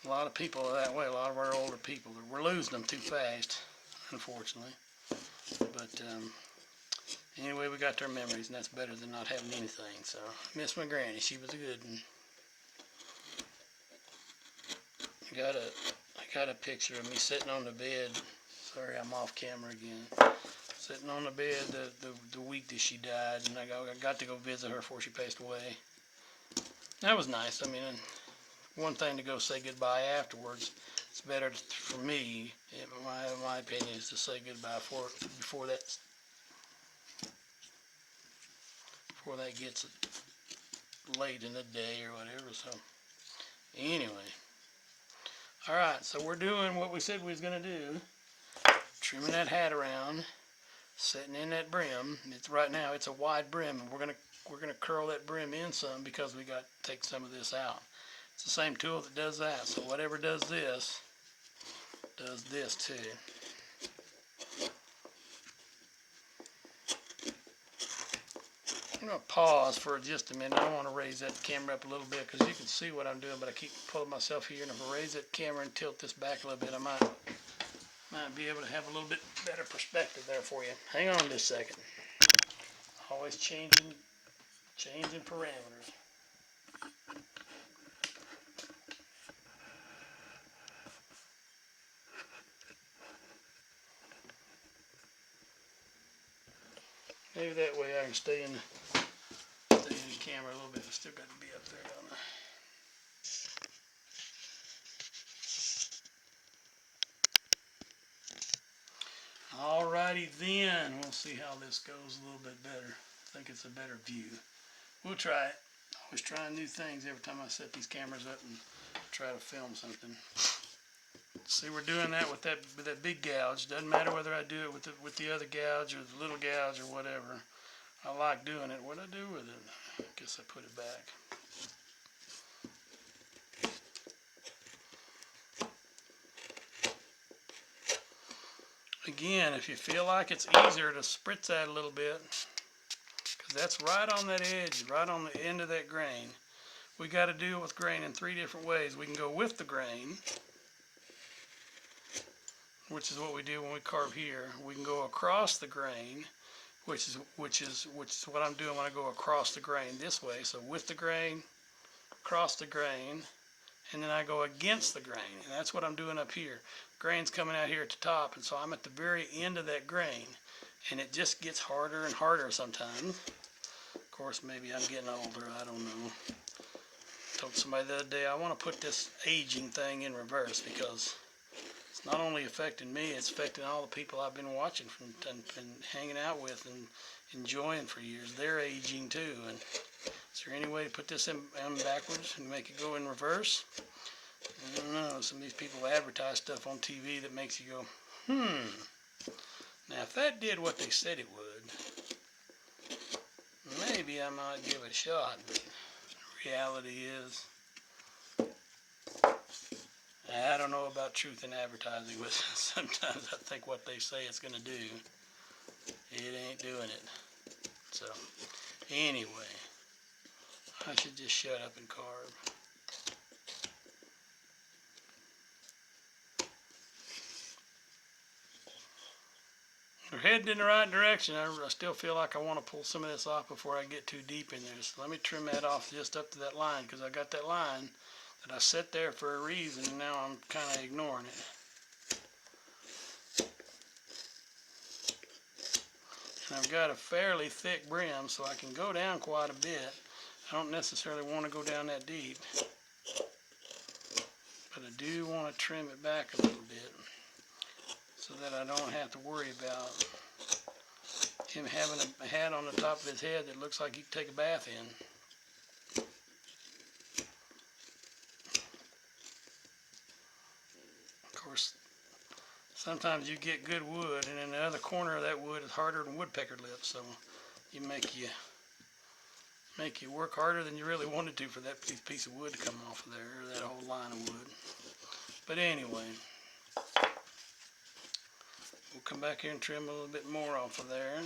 a lot of people are that way. A lot of our older people, we're losing them too fast, unfortunately. But anyway, we got their memories, and that's better than not having anything. So I miss my granny. She was a good one. I got a picture of me sitting on the bed. Sorry, I'm off camera again. Sitting on the bed the week that she died, and I got to go visit her before she passed away. That was nice. I mean, one thing to go say goodbye afterwards. It's better for me, in my opinion, is to say goodbye before that gets late in the day or whatever. So anyway, all right. So we're doing what we said we was gonna do. Trimming that hat around, setting in that brim. Right now it's a wide brim, and we're gonna curl that brim in some because we got to take some of this out. It's the same tool that does that. So whatever does this too. I'm going to pause for just a minute. I want to raise that camera up a little bit because you can see what I'm doing, but I keep pulling myself here. And if I raise that camera and tilt this back a little bit, I might be able to have a little bit better perspective there for you. Hang on just a second. Always changing parameters. Maybe that way I can stay in the camera a little bit. I still got to be up there, don't I? Alrighty then, we'll see how this goes a little bit better. I think it's a better view. We'll try it. Always trying new things every time I set these cameras up and try to film something. See, we're doing that with that big gouge. Doesn't matter whether I do it with the other gouge or the little gouge or whatever. I like doing it. What do I do with it? I guess I put it back. Again, if you feel like it's easier to spritz that a little bit, because that's right on that edge, right on the end of that grain. We got to deal with grain in 3 different ways. We can go with the grain, which is what we do when we carve here. We can go across the grain, which is what I'm doing when I go across the grain this way. So with the grain, across the grain, and then I go against the grain, and that's what I'm doing up here. Grain's coming out here at the top, and so I'm at the very end of that grain, and it just gets harder and harder sometimes. Of course, maybe I'm getting older, I don't know. I told somebody the other day I want to put this aging thing in reverse, because it's not only affecting me, it's affecting all the people I've been watching and hanging out with and enjoying for years. They're aging too. And is there any way to put this in backwards and make it go in reverse? I don't know. Some of these people advertise stuff on TV that makes you go, Now, if that did what they said it would, maybe I might give it a shot. But the reality is, I don't know about truth in advertising, but sometimes I think what they say it's going to do, it ain't doing it. So, anyway, I should just shut up and carve. We're heading in the right direction. I still feel like I want to pull some of this off before I get too deep in there. So let me trim that off just up to that line, because I got that line that I set there for a reason, and now I'm kind of ignoring it. And I've got a fairly thick brim, so I can go down quite a bit. I don't necessarily want to go down that deep, but I do want to trim it back a little bit so that I don't have to worry about him having a hat on the top of his head that looks like he could take a bath in. Of course, sometimes you get good wood, and in the other corner of that wood is harder than woodpecker lips, so you make you work harder than you really wanted to for that piece of wood to come off of there, or that whole line of wood. But anyway, we'll come back here and trim a little bit more off of there,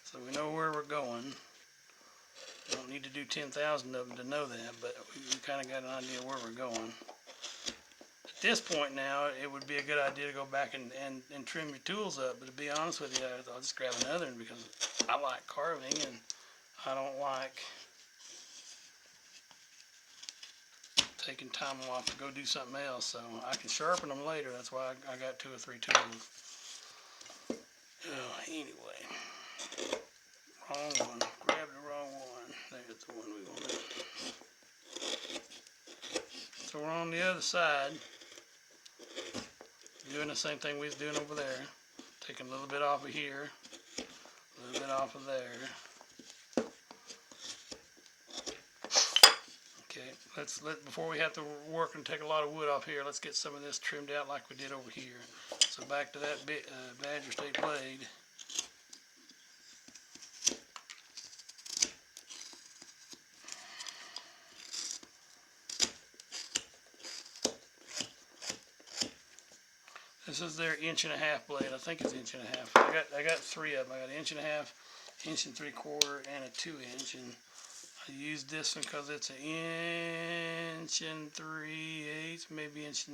so we know where we're going. We don't need to do 10,000 of them to know that, but we kind of got an idea where we're going. At this point now, it would be a good idea to go back and trim your tools up, but to be honest with you, I'll just grab another one because I like carving, and I don't like taking time off to go do something else, so I can sharpen them later. That's why I got 2 or 3 tools. Oh, anyway, wrong one. Grab the wrong one. There's the one we wanted. So we're on the other side, doing the same thing we was doing over there. Taking a little bit off of here, a little bit off of there. Okay, before we have to work and take a lot of wood off here, let's get some of this trimmed out like we did over here. So back to that Badger State blade. This is their 1.5-inch blade. I think it's 1.5 inches. I got 3 of them. I got an 1.5 inch, 1 3/4, and a 2-inch. And I used this one because it's an 1 3/8, maybe 1.5 inches.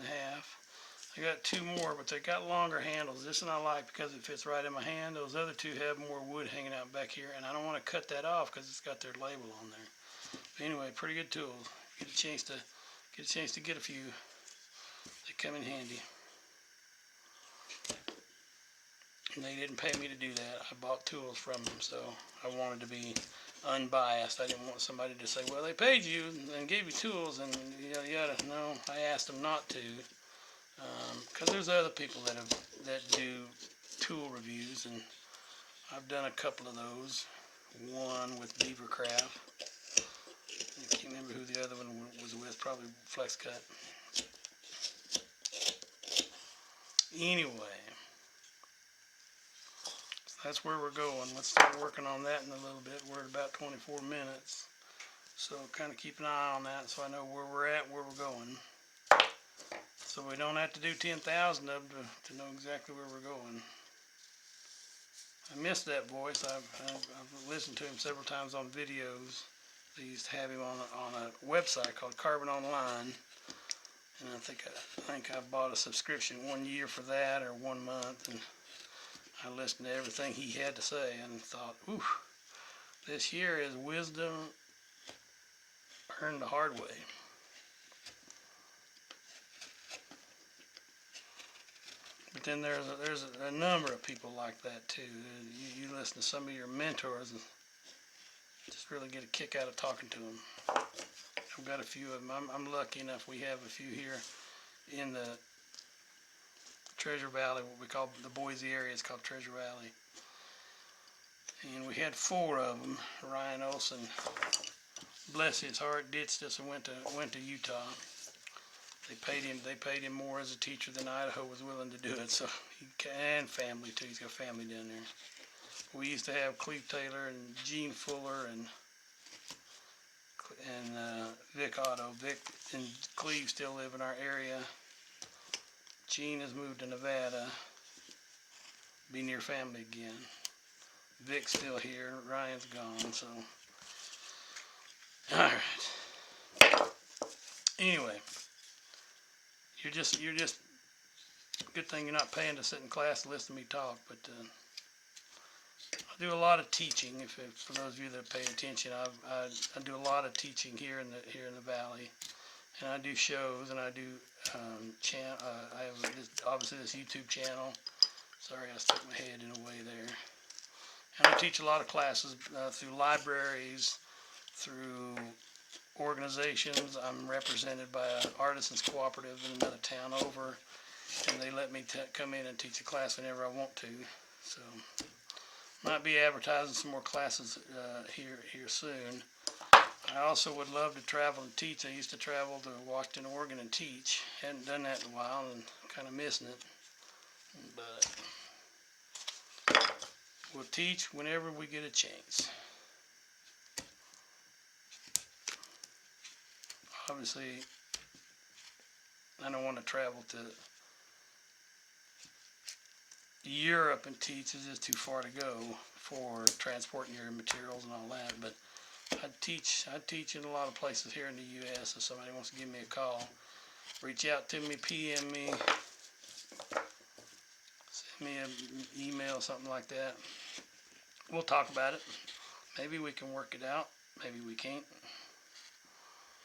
I got 2 more, but they got longer handles. This one I like because it fits right in my hand. Those other 2 have more wood hanging out back here, and I don't want to cut that off because it's got their label on there. But anyway, pretty good tools. Get a chance to get a few. They come in handy. And they didn't pay me to do that. I bought tools from them, so I wanted to be unbiased. I didn't want somebody to say, well, they paid you and gave you tools and yada yada. No, I asked them not to, because there's other people that do tool reviews, and I've done a couple of those. One with Beavercraft. I can't remember who the other one was with. Probably FlexCut. Anyway. That's where we're going. Let's start working on that in a little bit. We're at about 24 minutes. So kind of keep an eye on that so I know where we're at, where we're going. So we don't have to do 10,000 of them to know exactly where we're going. I missed that voice. I've listened to him several times on videos. They used to have him on a website called Carbon Online. And I think I bought a subscription 1 year for that, or 1 month. And I listened to everything he had to say and thought, ooh, this here is wisdom earned the hard way. But then there's a number of people like that too. You listen to some of your mentors and just really get a kick out of talking to them. I've got a few of them. I'm lucky enough we have a few here in the Treasure Valley, what we call the Boise area. It's called Treasure Valley. And we had 4 of them. Ryan Olson, bless his heart, ditched us and went to Utah. They paid him more as a teacher than Idaho was willing to do it. So and family too. He's got family down there. We used to have Cleve Taylor and Gene Fuller and Vic Otto. Vic and Cleve still live in our area. Gene has moved to Nevada, be near family again. Vic's still here. Ryan's gone. So, all right. Anyway, you're just. Good thing you're not paying to sit in class and listen to me talk. But I do a lot of teaching. For those of you that pay attention, I do a lot of teaching here in the valley. And I do shows, and I do I have obviously this YouTube channel. Sorry, I stuck my head in a way there. And I teach a lot of classes through libraries, through organizations. I'm represented by an artisans cooperative in another town over, and they let me come in and teach a class whenever I want to. So might be advertising some more classes here soon. I also would love to travel and teach. I used to travel to Washington, Oregon and teach. Hadn't done that in a while and kind of missing it. But we'll teach whenever we get a chance. Obviously, I don't want to travel to Europe and teach. It's just too far to go for transporting your materials and all that. But I teach in a lot of places here in the U.S. If somebody wants to give me a call, reach out to me, PM me, send me an email, something like that. We'll talk about it. Maybe we can work it out. Maybe we can't.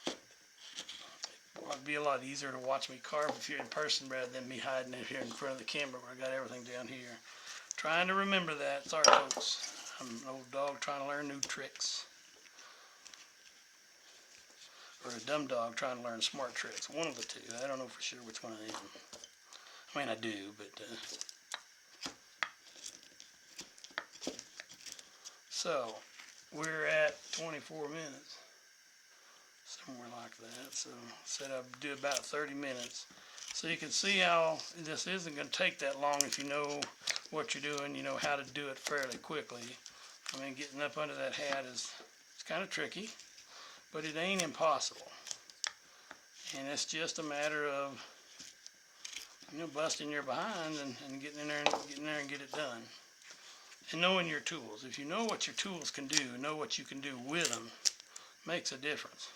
It'd be a lot easier to watch me carve if you're in person rather than me hiding it here in front of the camera where I got everything down here. Trying to remember that. Sorry, folks. I'm an old dog trying to learn new tricks. Or a dumb dog trying to learn smart tricks. One of the two. I don't know for sure which one I am. I mean, I do, but... So, we're at 24 minutes. Somewhere like that. So, I said I'd do about 30 minutes. So you can see how this isn't going to take that long if you know what you're doing, you know how to do it fairly quickly. I mean, getting up under that hat it's kind of tricky. But it ain't impossible. And it's just a matter of busting your behind and getting in there and get it done. And knowing your tools. If you know what your tools can do, know what you can do with them, makes a difference.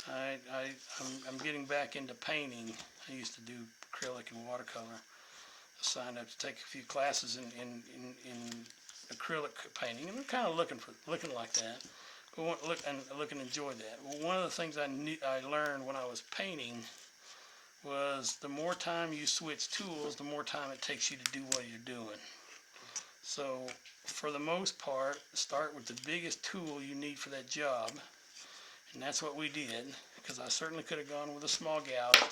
I'm getting back into painting. I used to do acrylic and watercolor. I signed up to take a few classes in acrylic painting, and I'm kind of looking like that. But look and enjoy that. Well, one of the things I learned when I was painting was the more time you switch tools, the more time it takes you to do what you're doing. So for the most part, start with the biggest tool you need for that job, and that's what we did, because I certainly could have gone with a small gouge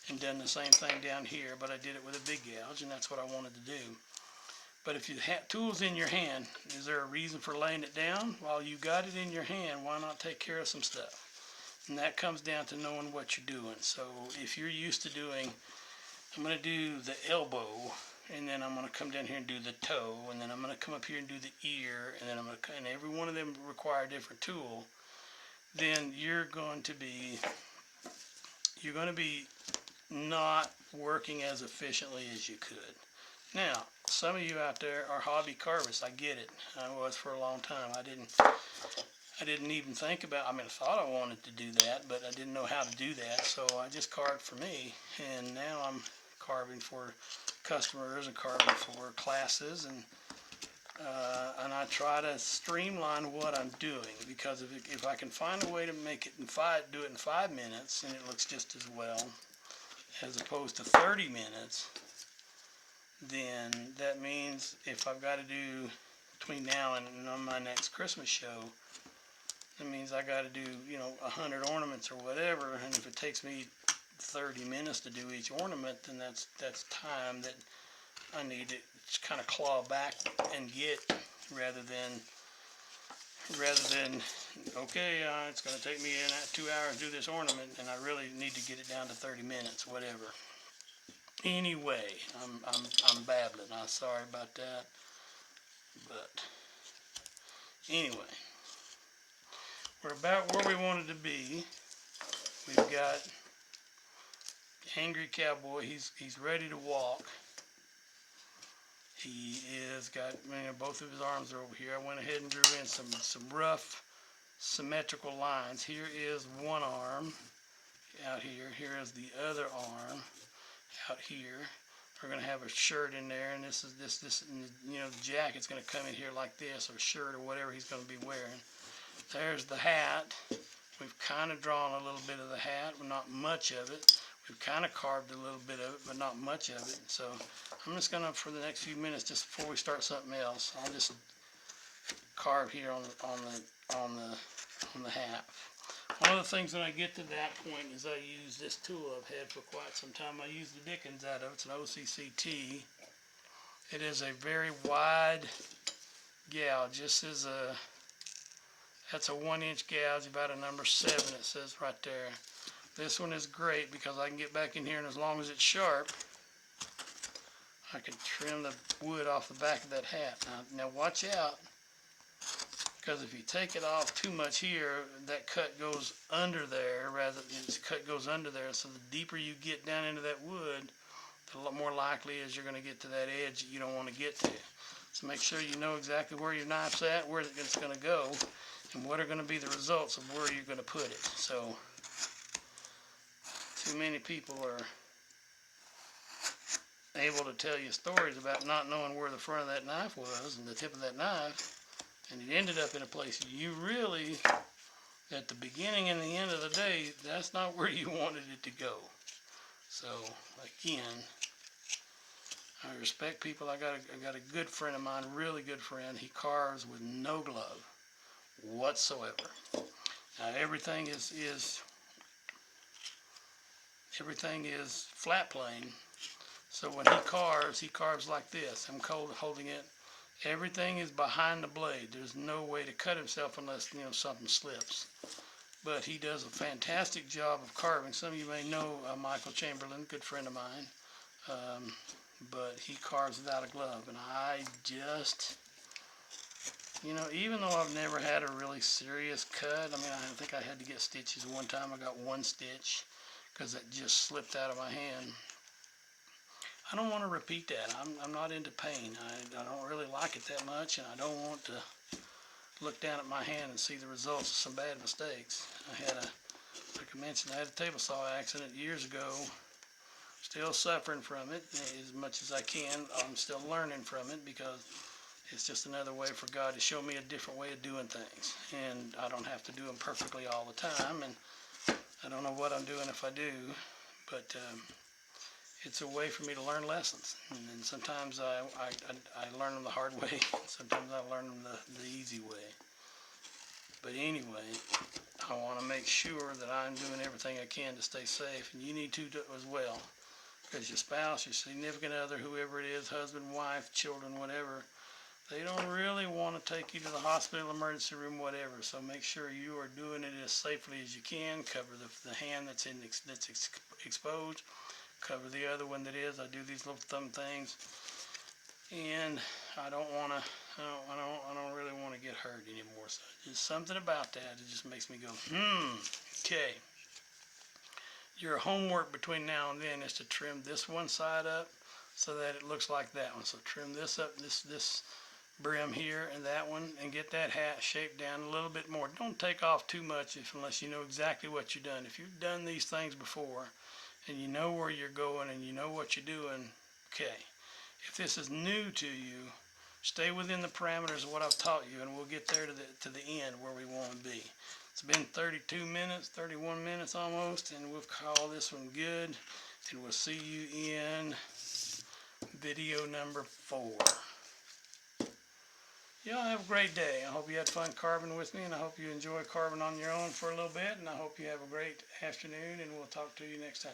and done the same thing down here, but I did it with a big gouge, and that's what I wanted to do. But if you have tools in your hand, is there a reason for laying it down? While you got it in your hand, why not take care of some stuff? And that comes down to knowing what you're doing. So if you're used to doing, I'm going to do the elbow, and then I'm going to come down here and do the toe, and then I'm going to come up here and do the ear, and then and every one of them require a different tool, then you're going to be not working as efficiently as you could. Now, some of you out there are hobby carvists. I get it. I was for a long time. I didn't even think about, I thought I wanted to do that, but I didn't know how to do that, so I just carved for me, and now I'm carving for customers and carving for classes, and I try to streamline what I'm doing, because if I can find a way to make it do it in 5 minutes, and it looks just as well, as opposed to 30 minutes, then that means if I've got to do between now and on my next Christmas show, that means I got to do 100 ornaments or whatever, and if it takes me 30 minutes to do each ornament, then that's time that I need to kind of claw back and get, rather than okay, it's going to take me 2 hours to do this ornament, and I really need to get it down to 30 minutes, whatever. Anyway, I'm babbling. I'm sorry about that, but anyway, we're about where we wanted to be. We've got Angry Cowboy. He's ready to walk. He is got both of his arms are over here. I went ahead and drew in some rough symmetrical lines. Here is one arm out here. Here is the other arm out here. We're going to have a shirt in there, and this the jacket's going to come in here like this, or shirt, or whatever he's going to be wearing. There's the hat. We've kind of drawn a little bit of the hat, but not much of it. We've kind of carved a little bit of it, but not much of it. So I'm just going to, for the next few minutes, just before we start something else, I'll just carve here on the hat. One of the things when I get to that point is I use this tool I've had for quite some time. I use the Dickens out of it. It's an OCCT. It is a very wide gouge. That's a 1-inch gouge, about a number 7, it says right there. This one is great because I can get back in here, and as long as it's sharp, I can trim the wood off the back of that hat. Now watch out, because if you take it off too much here, that cut goes under there, so the deeper you get down into that wood, the more likely is you're going to get to that edge that you don't want to get to. So make sure you know exactly where your knife's at, where it's going to go, and what are going to be the results of where you're going to put it. So too many people are able to tell you stories about not knowing where the front of that knife was and the tip of that knife, and it ended up in a place you really, at the beginning and the end of the day, that's not where you wanted it to go. So again, I respect people. I got a good friend of mine, really good friend. He carves with no glove whatsoever. Now everything is flat plane. So when he carves like this. I'm holding it. Everything is behind the blade. There's no way to cut himself unless something slips. But he does a fantastic job of carving. Some of you may know Michael Chamberlain, good friend of mine. But he carves without a glove, and I just, even though I've never had a really serious cut, I think I had to get stitches one time. I got one stitch because it just slipped out of my hand. I don't want to repeat that. I'm not into pain. I don't really like it that much, and I don't want to look down at my hand and see the results of some bad mistakes. Like I mentioned, I had a table saw accident years ago. Still suffering from it as much as I can. I'm still learning from it because it's just another way for God to show me a different way of doing things. And I don't have to do them perfectly all the time. And I don't know what I'm doing if I do, but it's a way for me to learn lessons. And sometimes I learn them the hard way. Sometimes I learn them the easy way. But anyway, I want to make sure that I'm doing everything I can to stay safe. And you need to as well. Because your spouse, your significant other, whoever it is, husband, wife, children, whatever, they don't really want to take you to the hospital, emergency room, whatever. So make sure you are doing it as safely as you can. Cover the hand that's exposed. Cover the other one that is. I do these little thumb things, and I don't really want to get hurt anymore. So just something about that, it just makes me go, okay. Your homework between now and then is to trim this one side up so that it looks like that one. So trim this up, this brim here and that one, and get that hat shaped down a little bit more. Don't take off too much unless you know exactly what you've done. If you've done these things before and you know where you're going and you know what you're doing, okay. If this is new to you, stay within the parameters of what I've taught you, and we'll get there to the end where we want to be. It's been 32 minutes, 31 minutes almost, and we'll call this one good, and we'll see you in video number 4. Y'all have a great day. I hope you had fun carving with me, and I hope you enjoy carving on your own for a little bit, and I hope you have a great afternoon, and we'll talk to you next time.